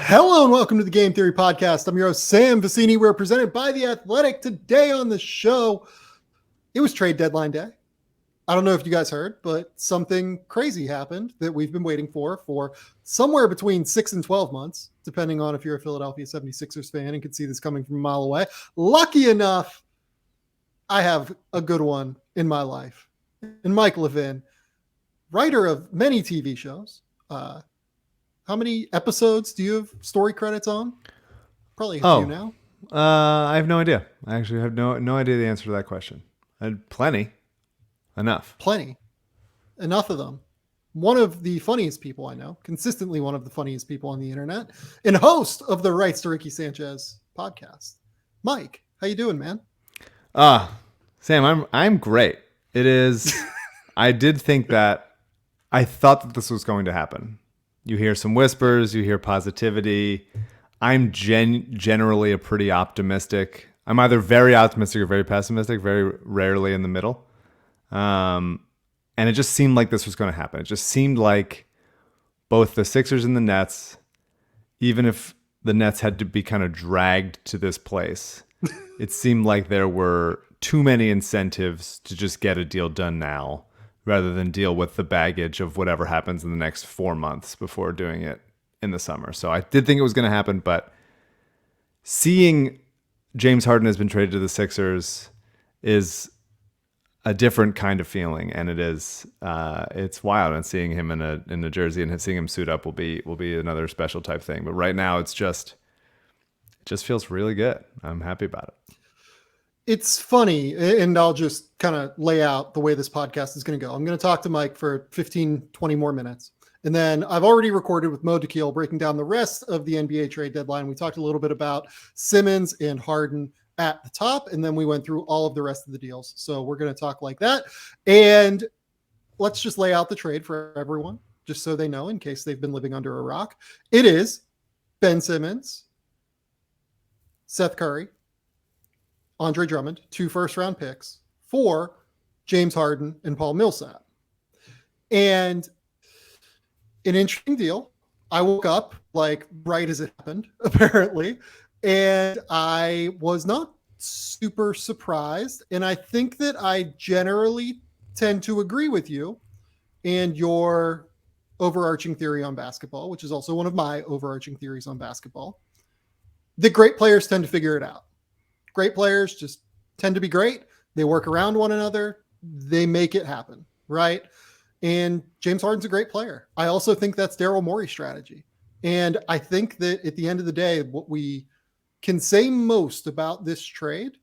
Hello and welcome to the Game Theory Podcast. I'm your host, Sam Vecenie. We're presented by The Athletic. Today on the show, it was trade deadline day. I don't know if you guys heard, but something crazy happened that we've been waiting for somewhere between 6 and 12 months, depending on if you're a Philadelphia 76ers fan and can see this coming from a mile away. Lucky enough, I have a good one in my life. And Mike Levin, writer of many TV shows. How many episodes do you have story credits on? Probably a few now. I have no idea. I actually have no idea the answer to that question. I had plenty. Enough of them. One of the funniest people I know, consistently one of the funniest people on the internet, and host of the Rights to Ricky Sanchez podcast. Mike, how you doing, man? Sam, I'm great. It is. I did think that. I thought that this was going to happen. You hear some whispers, you hear positivity. I'm generally a pretty optimistic. I'm either very optimistic or very pessimistic, very rarely in the middle. And it just seemed like this was going to happen. It just seemed like both the Sixers and the Nets, even if the Nets had to be kind of dragged to this place, it seemed like there were too many incentives to just get a deal done now, rather than deal with the baggage of whatever happens in the next 4 months before doing it in the summer. So I did think it was going to happen, but seeing James Harden has been traded to the Sixers is a different kind of feeling, and it's wild. And seeing him in a jersey and seeing him suit up will be another special type thing. But right now, it just feels really good. I'm happy about it. It's funny, and I'll just kind of lay out the way this podcast is going to go. I'm going to talk to Mike for 15, 20 more minutes. And then I've already recorded with Mo Dakhil breaking down the rest of the NBA trade deadline. We talked a little bit about Simmons and Harden at the top, and then we went through all of the rest of the deals. So we're going to talk like that. And let's just lay out the trade for everyone, just so they know in case they've been living under a rock. It is Ben Simmons, Seth Curry, Andre Drummond, 2 first-round picks for James Harden and Paul Millsap. And an interesting deal. I woke up like right as it happened, apparently, and I was not super surprised. And I think that I generally tend to agree with you and your overarching theory on basketball, which is also one of my overarching theories on basketball, that great players tend to figure it out. Great players just tend to be great. They work around one another. They make it happen, right? And James Harden's a great player. I also think that's Daryl Morey's strategy. And I think that at the end of the day, what we can say most about this trade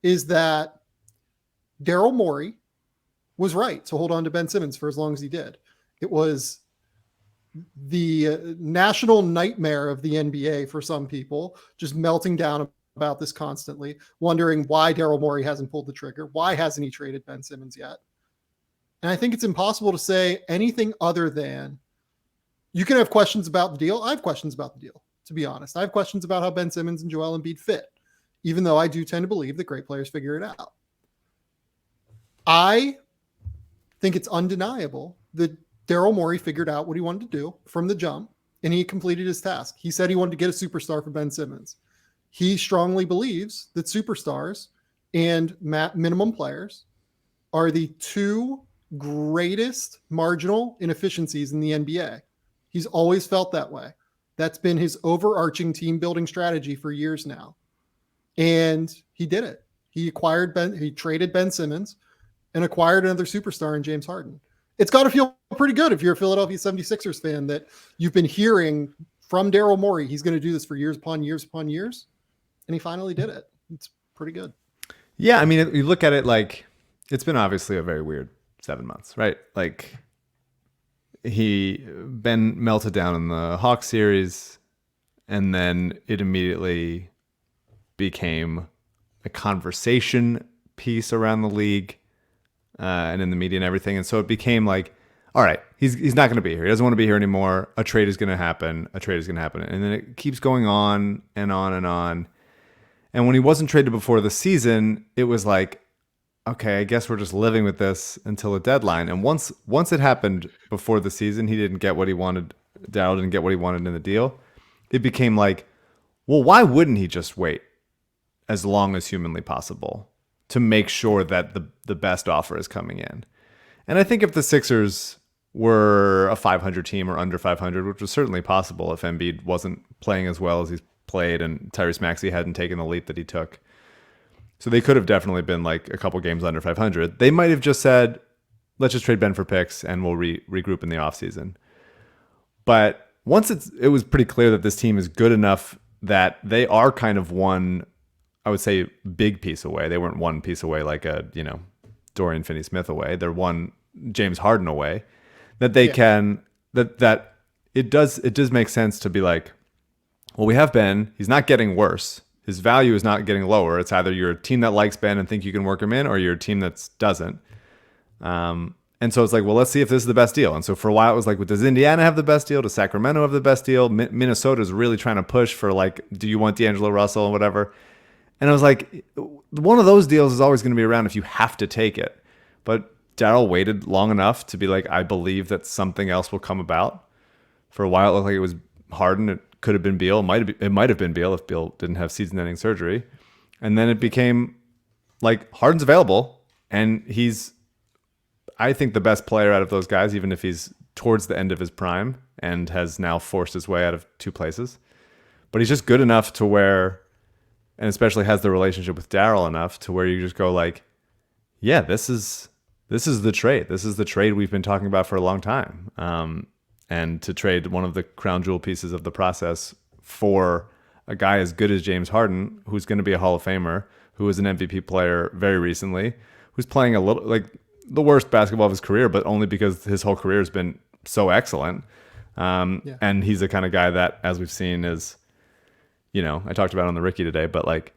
is that Daryl Morey was right to hold on to Ben Simmons for as long as he did. It was the national nightmare of the NBA for some people, just melting down about this constantly, wondering why Daryl Morey hasn't pulled the trigger. Why hasn't he traded Ben Simmons yet? And I think it's impossible to say anything other than you can have questions about the deal. I have questions about the deal, to be honest. I have questions about how Ben Simmons and Joel Embiid fit, even though I do tend to believe that great players figure it out. I think it's undeniable that Daryl Morey figured out what he wanted to do from the jump, and he completed his task. He said he wanted to get a superstar for Ben Simmons. He strongly believes that superstars and minimum players are the 2 greatest marginal inefficiencies in the NBA. He's always felt that way. That's been his overarching team building strategy for years now. And he did it. He traded Ben Simmons and acquired another superstar in James Harden. It's got to feel pretty good if you're a Philadelphia 76ers fan that you've been hearing from Daryl Morey, he's going to do this for years upon years upon years. And he finally did it. It's pretty good. Yeah, I mean, you look at it like it's been obviously a very weird 7 months, right? Like Ben melted down in the Hawks series, and then it immediately became a conversation piece around the league and in the media and everything. And so it became like, all right, he's not going to be here. He doesn't want to be here anymore. A trade is going to happen. And then it keeps going on and on and on. And when he wasn't traded before the season, it was like, okay, I guess we're just living with this until the deadline. And once it happened before the season, he didn't get what he wanted. Daryl didn't get what he wanted in the deal. it became like, well, why wouldn't he just wait as long as humanly possible to make sure that the best offer is coming in? And I think if the Sixers were a 500 team or under 500, which was certainly possible if Embiid wasn't playing as well as he's played and Tyrese Maxey hadn't taken the leap that he took. So they could have definitely been like a couple games under 500. They might have just said, let's just trade Ben for picks and we'll regroup in the offseason. But once it was pretty clear that this team is good enough that they are kind of one, I would say, big piece away. They weren't one piece away like a, Dorian Finney-Smith away. They're one James Harden away. That they can, that it does make sense to be like, well, we have Ben. He's not getting worse. His value is not getting lower. It's either you're a team that likes Ben and think you can work him in, or you're a team that doesn't. And so it's like, well, let's see if this is the best deal. And so for a while, it was like, well, does Indiana have the best deal? Does Sacramento have the best deal? Minnesota's really trying to push for like, do you want D'Angelo Russell and whatever? And I was like, one of those deals is always going to be around if you have to take it. But Daryl waited long enough to be like, I believe that something else will come about. For a while, it looked like it was Harden. It could have been Beal. It might have been Beal if Beal didn't have season-ending surgery. And then it became like Harden's available, and he's, I think, the best player out of those guys, even if he's towards the end of his prime and has now forced his way out of two places. But he's just good enough to where, and especially has the relationship with Daryl enough to where you just go like, yeah, this is the trade. This is the trade we've been talking about for a long time. And to trade one of the crown jewel pieces of the process for a guy as good as James Harden, who's going to be a Hall of Famer, who was an MVP player very recently, who's playing a little like the worst basketball of his career, but only because his whole career has been so excellent. And he's the kind of guy that, as we've seen, is, I talked about it on the Ricky today, but like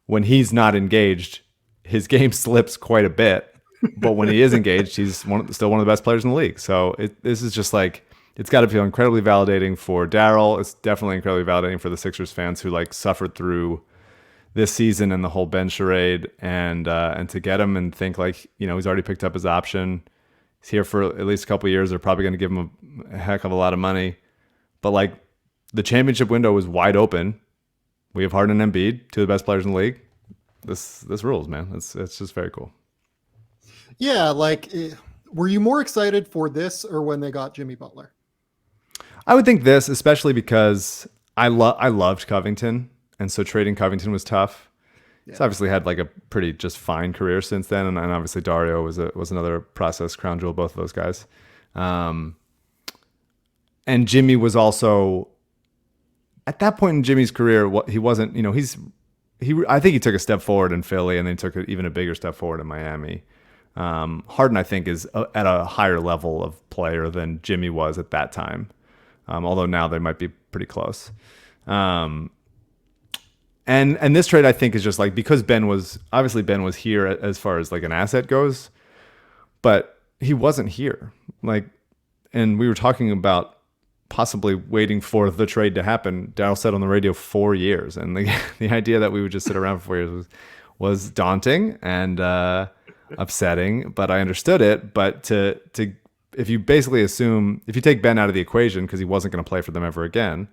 when he's not engaged, his game slips quite a bit. But when he is engaged, he's still one of the best players in the league. So this is just like, it's got to feel incredibly validating for Daryl. It's definitely incredibly validating for the Sixers fans who like suffered through this season and the whole Ben charade, and to get him and think like, he's already picked up his option. He's here for at least a couple of years. They're probably going to give him a heck of a lot of money. But like the championship window is wide open. We have Harden and Embiid, two of the best players in the league. This rules, man. It's just very cool. Yeah, like, were you more excited for this or when they got Jimmy Butler? I would think this, especially because I loved Covington, and so trading Covington was tough. Yeah. He's obviously had like a pretty just fine career since then, and obviously Dario was another process crown jewel, both of those guys. And Jimmy was also, at that point in Jimmy's career, he wasn't, I think he took a step forward in Philly, and then took even a bigger step forward in Miami. Harden, I think, is at a higher level of player than Jimmy was at that time. Although now they might be pretty close. And this trade, I think, is just like, because Ben was here as far as like an asset goes, but he wasn't here. Like, and we were talking about possibly waiting for the trade to happen. Daryl said on the radio 4 years, and the idea that we would just sit around for 4 years was daunting and upsetting, but I understood it. But to if you basically assume, if you take Ben out of the equation because he wasn't going to play for them ever again,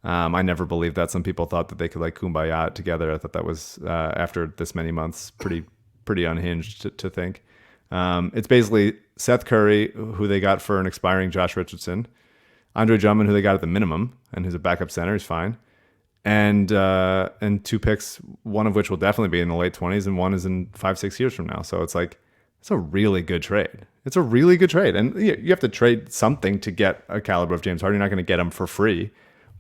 I never believed that. Some people thought that they could like kumbaya it together. I thought that was after this many months pretty unhinged to think. It's basically Seth Curry, who they got for an expiring Josh Richardson, Andre Drummond, who they got at the minimum and who's a backup center, he's fine, and 2 picks, one of which will definitely be in the late 20s, and one is in 5-6 years from now. So it's like, it's a really good trade. It's a really good trade. And you have to trade something to get a caliber of James Harden. You're not going to get him for free.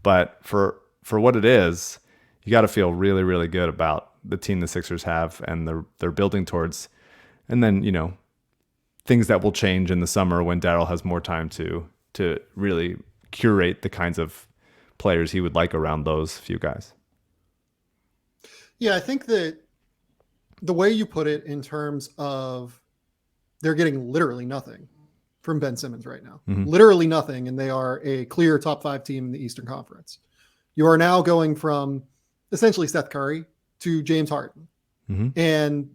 But for what it is, you got to feel really, really good about the team the Sixers have and they're building towards. And then, things that will change in the summer when Daryl has more time to really curate the kinds of players he would like around those few guys. Yeah, I think that the way you put it in terms of they're getting literally nothing from Ben Simmons right now. Mm-hmm. Literally nothing, and they are a clear top 5 team in the Eastern Conference. You are now going from essentially Seth Curry to James Harden. Mm-hmm. And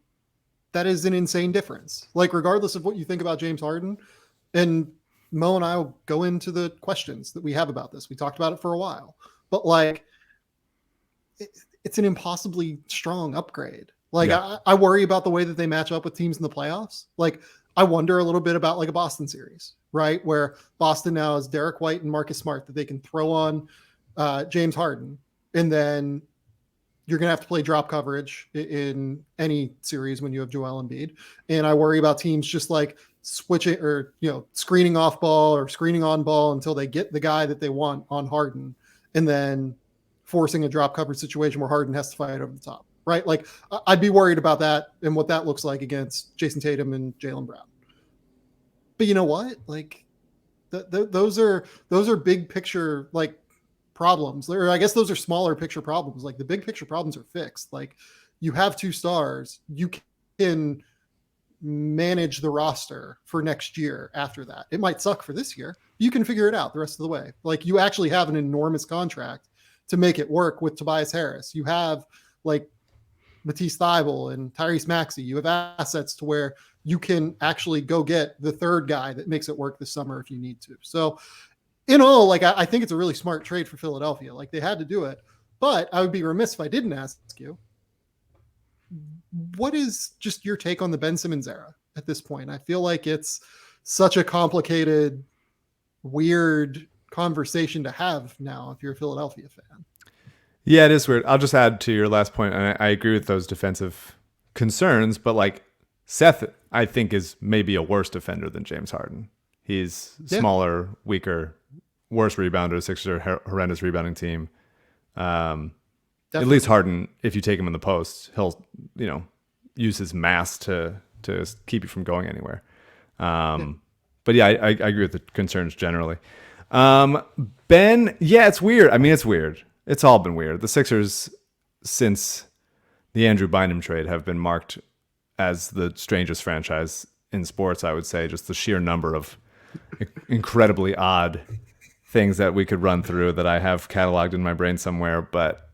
that is an insane difference. Like, regardless of what you think about James Harden, and Mo and I will go into the questions that we have about this. We talked about it for a while. but like it's an impossibly strong upgrade. Like I worry about the way that they match up with teams in the playoffs. Like I wonder a little bit about like a Boston series, right? Where Boston now has Derek White and Marcus Smart that they can throw on James Harden. And then you're going to have to play drop coverage in any series when you have Joel Embiid. And I worry about teams just like switching or, screening off ball or screening on ball until they get the guy that they want on Harden, and then forcing a drop coverage situation where Harden has to fight over the top, right? Like I'd be worried about that and what that looks like against Jason Tatum and Jaylen Brown. But you know what? Like those are big picture, like, problems, or I guess those are smaller picture problems. Like the big picture problems are fixed. Like you have 2 stars, you can manage the roster for next year. After that, it might suck for this year. You can figure it out the rest of the way. Like you actually have an enormous contract to make it work with Tobias Harris. You have like Matisse Thybulle and Tyrese Maxey. You have assets to where you can actually go get the third guy that makes it work this summer if you need to. So in all, like I think it's a really smart trade for Philadelphia. Like they had to do it, but I would be remiss if I didn't ask you, what is just your take on the Ben Simmons era at this point? I feel like it's such a complicated, weird conversation to have now if you're a Philadelphia fan. Yeah, it is weird. I'll just add to your last point, and I agree with those defensive concerns, but like Seth, I think, is maybe a worse defender than James Harden. He's smaller, weaker, worse rebounder. Sixers are a horrendous rebounding team. At least Harden, if you take him in the post, he'll use his mass to keep you from going anywhere. But yeah, I agree with the concerns generally. Ben, yeah, it's weird. I mean, it's weird. It's all been weird. The Sixers, since the Andrew Bynum trade, have been marked as the strangest franchise in sports, I would say. Just the sheer number of incredibly odd things that we could run through that I have cataloged in my brain somewhere. But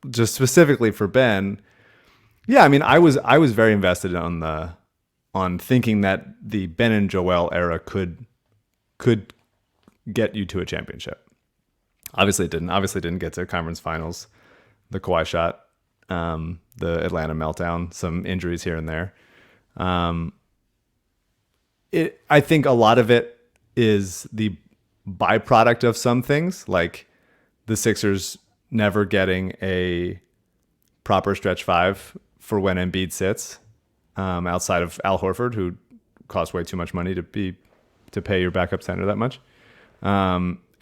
just specifically for Ben, yeah, I mean, I was very invested on thinking that the Ben and Joel era could get you to a championship. Obviously it didn't. Obviously it didn't get to conference finals. The Kawhi shot, the Atlanta meltdown, some injuries here and there. I think a lot of it is the byproduct of some things, like the Sixers never getting a proper stretch 5 for when Embiid sits, outside of Al Horford, who costs way too much money to pay your backup center that much,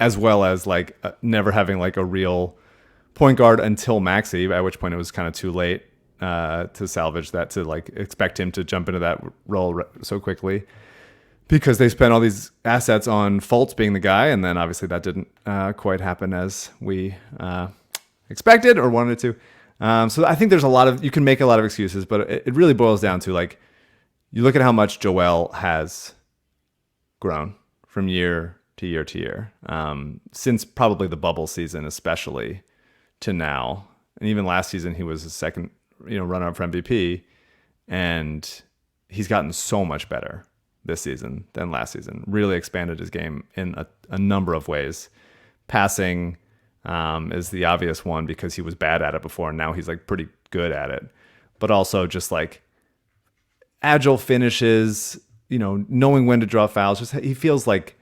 as well as like never having like a real point guard until Maxey, at which point it was kind of too late to salvage that, to like expect him to jump into that role so quickly, because they spent all these assets on Fultz being the guy, and then obviously that didn't quite happen as we expected or wanted it to. So I think there's you can make a lot of excuses, but it really boils down to, like, you look at how much Joel has grown from year to year to year, since probably the bubble season, especially to now. And even last season, he was a second, runner-up for MVP, and he's gotten so much better this season than last season. Really expanded his game in a number of ways. Passing is the obvious one because he was bad at it before, and now he's like pretty good at it. But also just like agile finishes, knowing when to draw fouls. Just he feels like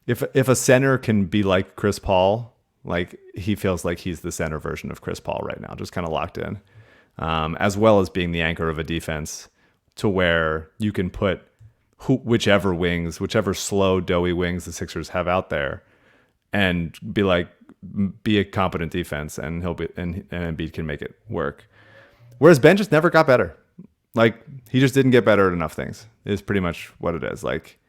if a center can be like Chris Paul, like he feels like he's the center version of Chris Paul right now, just kind of locked in, as well as being the anchor of a defense to where you can put whichever slow, doughy wings the Sixers have out there, and be a competent defense, and and Embiid can make it work. Whereas Ben just never got better. Like, he just didn't get better at enough things. Is pretty much what it is. Like,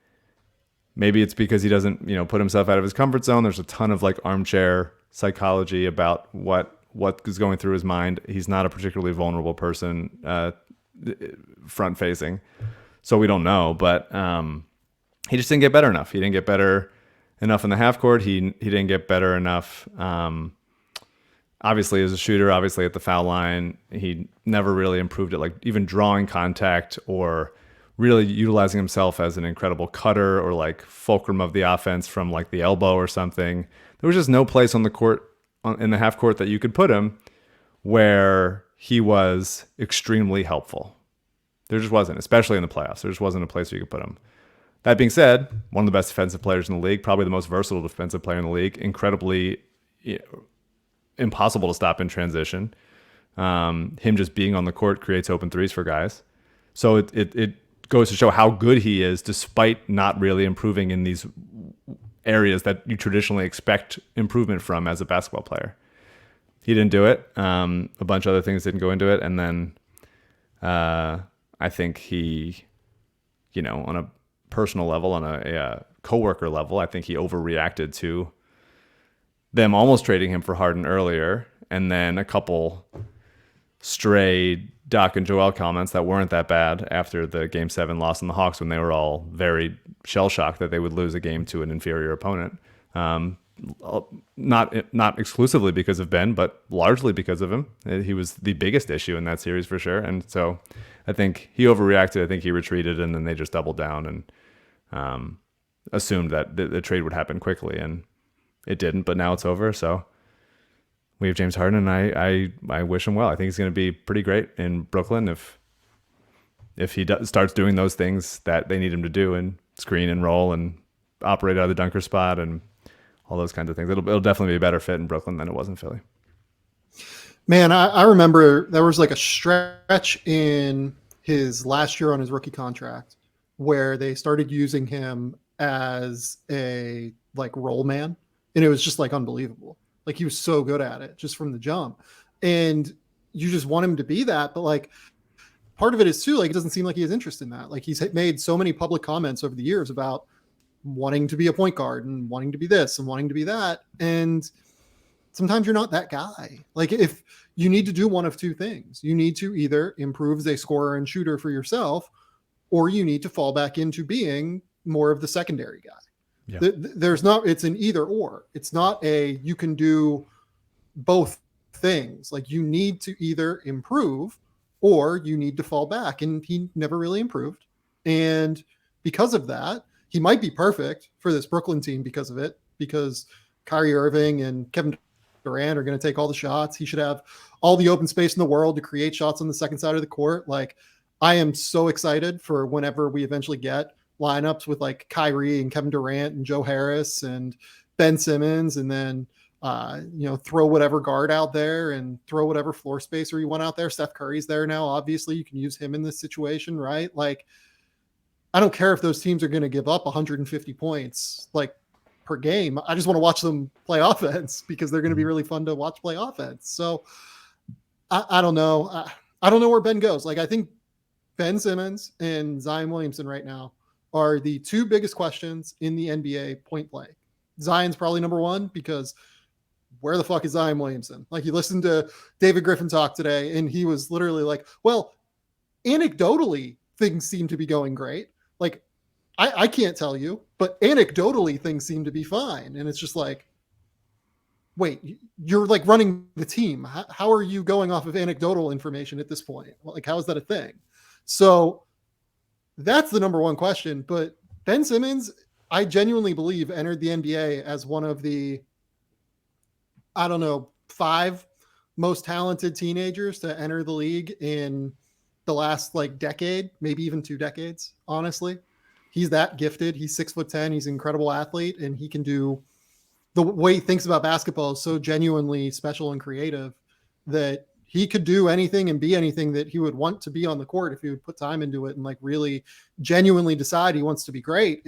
maybe it's because he doesn't, put himself out of his comfort zone. There's a ton of like armchair psychology about what is going through his mind. He's not a particularly vulnerable person, front facing. So we don't know, but he just didn't get better enough. He didn't get better enough in the half court. He didn't get better enough, obviously as a shooter, obviously at the foul line. He never really improved at like even drawing contact or really utilizing himself as an incredible cutter or like fulcrum of the offense from like the elbow or something. There was just no place on the court, in the half court, that you could put him where he was extremely helpful. There just wasn't, especially in the playoffs. There just wasn't a place where you could put him. That being said, one of the best defensive players in the league, probably the most versatile defensive player in the league, incredibly impossible to stop in transition. Him just being on the court creates open threes for guys. So it goes to show how good he is, despite not really improving in these areas that you traditionally expect improvement from as a basketball player. He didn't do it. A bunch of other things didn't go into it. And then I think he, on a personal level, on a coworker level, I think he overreacted to them almost trading him for Harden earlier, and then a couple stray Doc and Joel comments that weren't that bad after the Game 7 loss in the Hawks, when they were all very shell-shocked that they would lose a game to an inferior opponent. Not exclusively because of Ben, but largely because of him. He was the biggest issue in that series for sure. And so I think he overreacted. I think he retreated, and then they just doubled down and assumed that the trade would happen quickly, and it didn't. But now it's over. So we have James Harden, and I wish him well. I think he's going to be pretty great in Brooklyn if he starts doing those things that they need him to do, and screen and roll and operate out of the dunker spot and all those kinds of things. It'll definitely be a better fit in Brooklyn than it was in Philly. Man, I remember there was like a stretch in his last year on his rookie contract where they started using him as a like roll man, and it was just like unbelievable. Like he was so good at it just from the jump, and you just want him to be that. But like part of it is too, like it doesn't seem like he has interest in that. Like he's made so many public comments over the years about wanting to be a point guard and wanting to be this and wanting to be that. And sometimes you're not that guy. Like if you need to do one of two things, you need to either improve as a scorer and shooter for yourself, or you need to fall back into being more of the secondary guy. Yeah. It's an either or. It's not you can do both things. Like you need to either improve or you need to fall back. And he never really improved. And because of that, he might be perfect for this Brooklyn team because of it, because Kyrie Irving and Kevin Durant are going to take all the shots. He should have all the open space in the world to create shots on the second side of the court. Like I am so excited for whenever we eventually get lineups with like Kyrie and Kevin Durant and Joe Harris and Ben Simmons, and then throw whatever guard out there and throw whatever floor spacer you want out there. Steph Curry's there now. Obviously, you can use him in this situation, right? Like, I don't care if those teams are going to give up 150 points like per game. I just want to watch them play offense because they're going to be really fun to watch play offense. So I don't know. I don't know where Ben goes. Like I think Ben Simmons and Zion Williamson right now are the two biggest questions in the NBA point blank. Zion's probably number one because where the fuck is Zion Williamson? Like you listened to David Griffin talk today and he was literally like, well, anecdotally things seem to be going great. Like I can't tell you, but anecdotally things seem to be fine. And it's just like, wait, you're like running the team. How are you going off of anecdotal information at this point? Like, how is that a thing? So that's the number one question. But Ben Simmons, I genuinely believe, entered the NBA as one of the, 5 most talented teenagers to enter the league in the last like decade, maybe even 2 decades, honestly. He's that gifted. He's 6'10". He's an incredible athlete, and he can do the way he thinks about basketball is so genuinely special and creative that he could do anything and be anything that he would want to be on the court if he would put time into it and like really genuinely decide he wants to be great.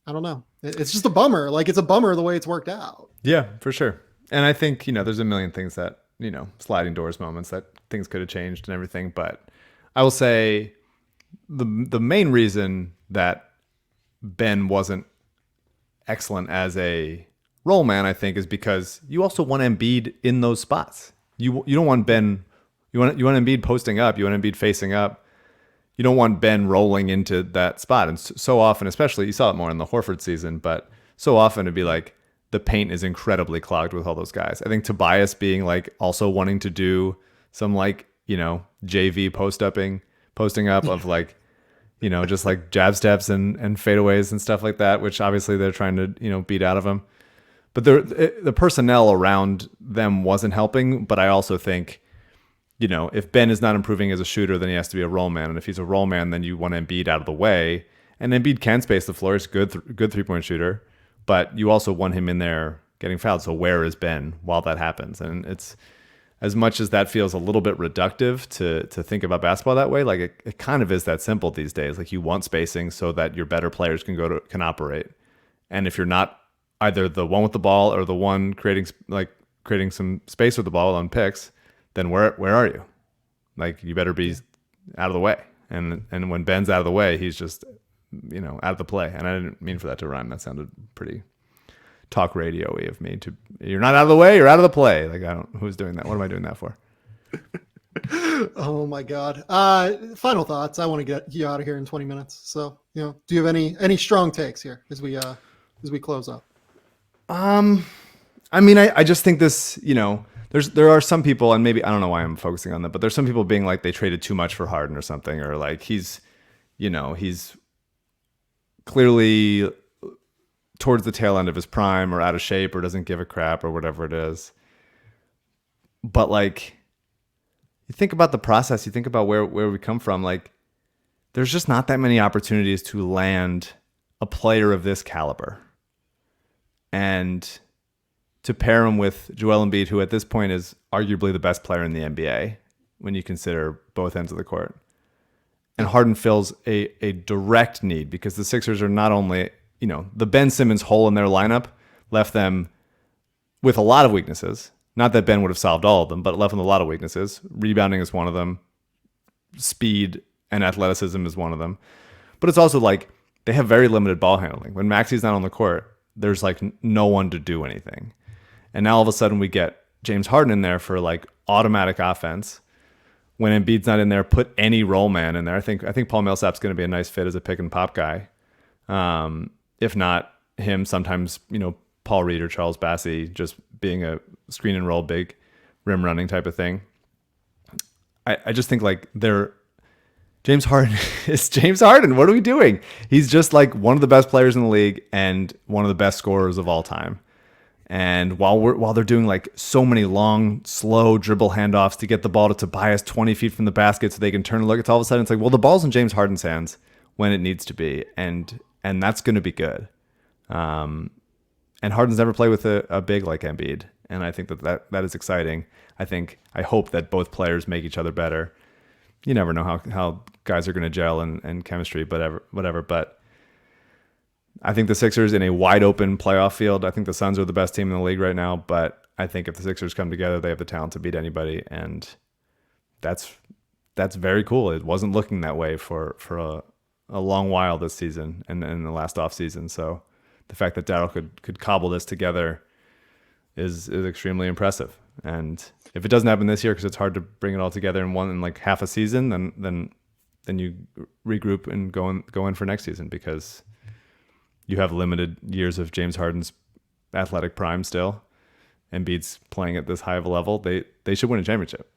I don't know. It's just a bummer. Like it's a bummer the way it's worked out. Yeah, for sure. And I think, there's a million things that, sliding doors moments that things could have changed and everything. But I will say the main reason that Ben wasn't excellent as a role man, I think, is because you also want Embiid in those spots. You don't want Ben. You want Embiid posting up. You want Embiid facing up. You don't want Ben rolling into that spot. And so often, especially you saw it more in the Horford season, but so often it'd be like the paint is incredibly clogged with all those guys. I think Tobias being like also wanting to do some like JV posting up of like just like jab steps and fadeaways and stuff like that, which obviously they're trying to, beat out of him. But the personnel around them wasn't helping. But I also think, if Ben is not improving as a shooter, then he has to be a roll man. And if he's a roll man, then you want Embiid out of the way. And Embiid can space the floor. He's a good 3-point shooter. But you also want him in there getting fouled. So where is Ben while that happens? And it's, as much as that feels a little bit reductive to think about basketball that way, like it kind of is that simple these days. Like you want spacing so that your better players can operate. And if you're not either the one with the ball or the one creating some space with the ball on picks, then where are you? Like you better be out of the way. And when Ben's out of the way, he's just out of the play. And I didn't mean for that to rhyme. That sounded pretty talk radio-y of me. You're not out of the way, you're out of the play. Like who's doing that? What am I doing that for? Oh my God. Final thoughts. I want to get you out of here in 20 minutes. So, do you have any strong takes here as we close up? I mean, I just think this, there are some people, and maybe I don't know why I'm focusing on that, but there's some people being like they traded too much for Harden or something, or like he's clearly towards the tail end of his prime or out of shape or doesn't give a crap or whatever it is. But like, you think about the process, you think about where we come from, like there's just not that many opportunities to land a player of this caliber. And to pair him with Joel Embiid, who at this point is arguably the best player in the NBA when you consider both ends of the court. And Harden fills a direct need because the Sixers are not only, the Ben Simmons hole in their lineup left them with a lot of weaknesses. Not that Ben would have solved all of them, but left them with a lot of weaknesses. Rebounding is one of them. Speed and athleticism is one of them. But it's also like they have very limited ball handling. When Maxi's not on the court, there's like no one to do anything. And now all of a sudden we get James Harden in there for like automatic offense. When Embiid's not in there, put any roll man in there. I think Paul Millsap's going to be a nice fit as a pick and pop guy. If not him, sometimes, Paul Reed or Charles Bassey just being a screen and roll big rim running type of thing. I just think like James Harden is James Harden. What are we doing? He's just like one of the best players in the league and one of the best scorers of all time. And while they're doing like so many long, slow dribble handoffs to get the ball to Tobias 20 feet from the basket so they can turn and look, it's all of a sudden it's like, well, the ball's in James Harden's hands when it needs to be, and that's going to be good. And Harden's never played with a big like Embiid, and I think that is exciting. I hope that both players make each other better. You never know how guys are going to gel and chemistry, whatever. But I think the Sixers in a wide open playoff field. I think the Suns are the best team in the league right now, but I think if the Sixers come together, they have the talent to beat anybody, and that's very cool. It wasn't looking that way for a long while this season and in the last off season. So the fact that Daryl could cobble this together is extremely impressive. And if it doesn't happen this year, because it's hard to bring it all together in like half a season, then you regroup and go in for next season, because you have limited years of James Harden's athletic prime still. Embiid's playing at this high of a level. They should win a championship.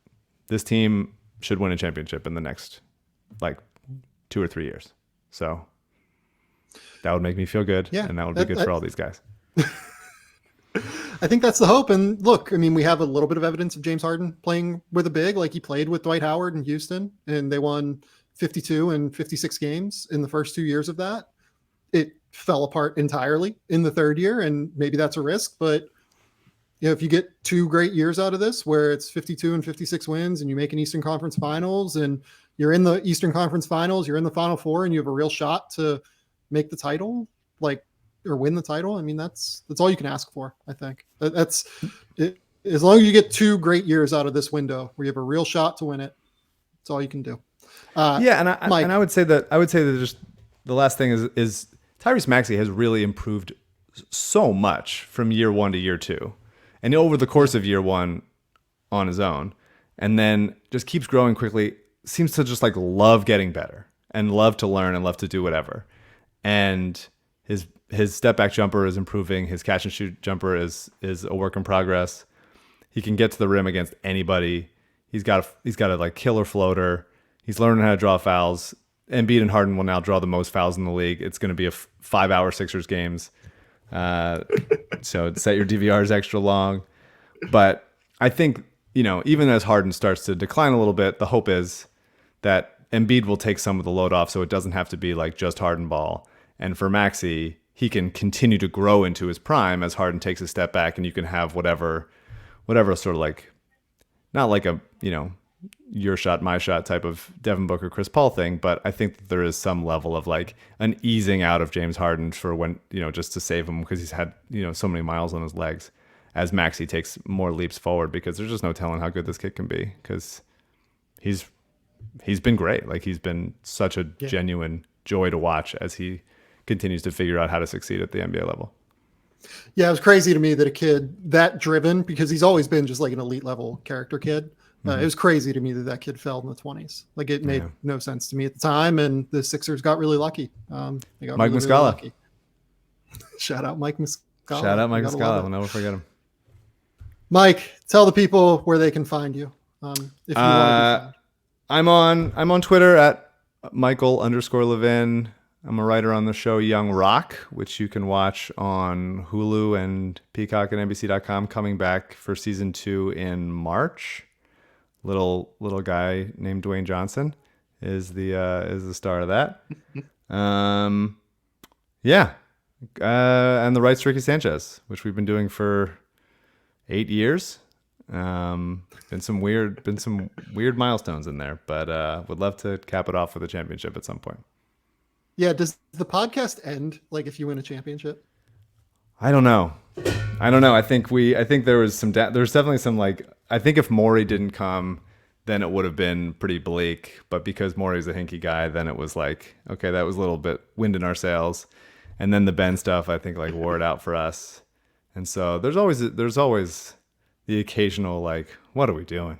This team should win a championship in the next like 2 or 3 years. So that would make me feel good, and that would be good for all these guys. I think that's the hope. And look, I mean, we have a little bit of evidence of James Harden playing with a big, like he played with Dwight Howard in Houston, and they won 52 and 56 games in the first 2 years of that. It fell apart entirely in the third year, and maybe that's a risk. But if you get 2 great years out of this, where it's 52 and 56 wins, and you make an Eastern Conference Finals, and you're in the Eastern Conference Finals, you're in the Final Four, and you have a real shot to make the title, or win the title. I mean, that's all you can ask for. I think that's it. As long as you get 2 great years out of this window where you have a real shot to win it, that's all you can do. Mike, I would say that just the last thing is Tyrese Maxey has really improved so much from year 1 to year 2, and over the course of year 1 on his own, and then just keeps growing quickly. Seems to just like love getting better and love to learn and love to do whatever. And his step back jumper is improving. His catch and shoot jumper is a work in progress. He can get to the rim against anybody. He's got a like killer floater. He's learning how to draw fouls. Embiid and Harden will now draw the most fouls in the league. It's going to be a 5-hour Sixers games. So set your DVRs extra long. But I think, even as Harden starts to decline a little bit, the hope is that Embiid will take some of the load off so it doesn't have to be like just Harden ball. And for Maxey, he can continue to grow into his prime as Harden takes a step back, and you can have whatever sort of like, not like a, your shot, my shot type of Devin Booker, Chris Paul thing. But I think that there is some level of like an easing out of James Harden for when, just to save him because he's had, so many miles on his legs as Maxey takes more leaps forward, because there's just no telling how good this kid can be, because he's been great. Like, he's been such a genuine joy to watch as he continues to figure out how to succeed at the NBA level. Yeah, it was crazy to me that a kid that driven, because he's always been just like an elite level character kid. It was crazy to me that kid fell in the 20s. Like, it made no sense to me at the time, and the Sixers got really lucky. They got Mike really, Muscala. really lucky. Shout out Mike Muscala. Shout out Mike Muscala. We'll never forget him. Mike, tell the people where they can find you. If you want to I'm on Twitter at Michael_Levin. I'm a writer on the show Young Rock, which you can watch on Hulu and Peacock and NBC.com, coming back for season 2 in March. Little guy named Dwayne Johnson is the star of that. And the Rights Ricky Sanchez, which we've been doing for 8 years. Been some weird milestones in there, but would love to cap it off with a championship at some point. Yeah, does the podcast end like if you win a championship? I don't know. I think there was there's definitely some, like, I think if Morey didn't come, then it would have been pretty bleak. But because Morey's a hinky guy, then it was like, okay, that was a little bit wind in our sails. And then the Ben stuff, I think, like, wore it out for us. And so there's always the occasional, like, what are we doing?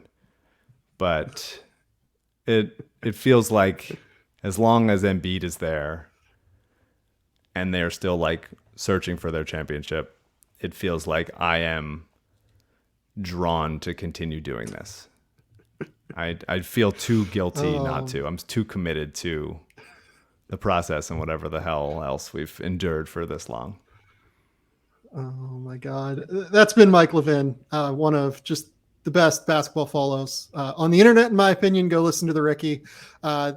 But it feels like as long as Embiid is there and they're still, like, searching for their championship, it feels like I am drawn to continue doing this. I feel too guilty not to. I'm too committed to the process and whatever the hell else we've endured for this long. Oh my God. That's been Mike Levin, one of just the best basketball follows on the internet, in my opinion. Go listen to the Ricky. As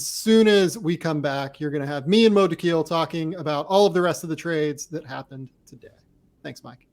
soon as we come back, you're going to have me and Mo Dakhil talking about all of the rest of the trades that happened today. Thanks, Mike.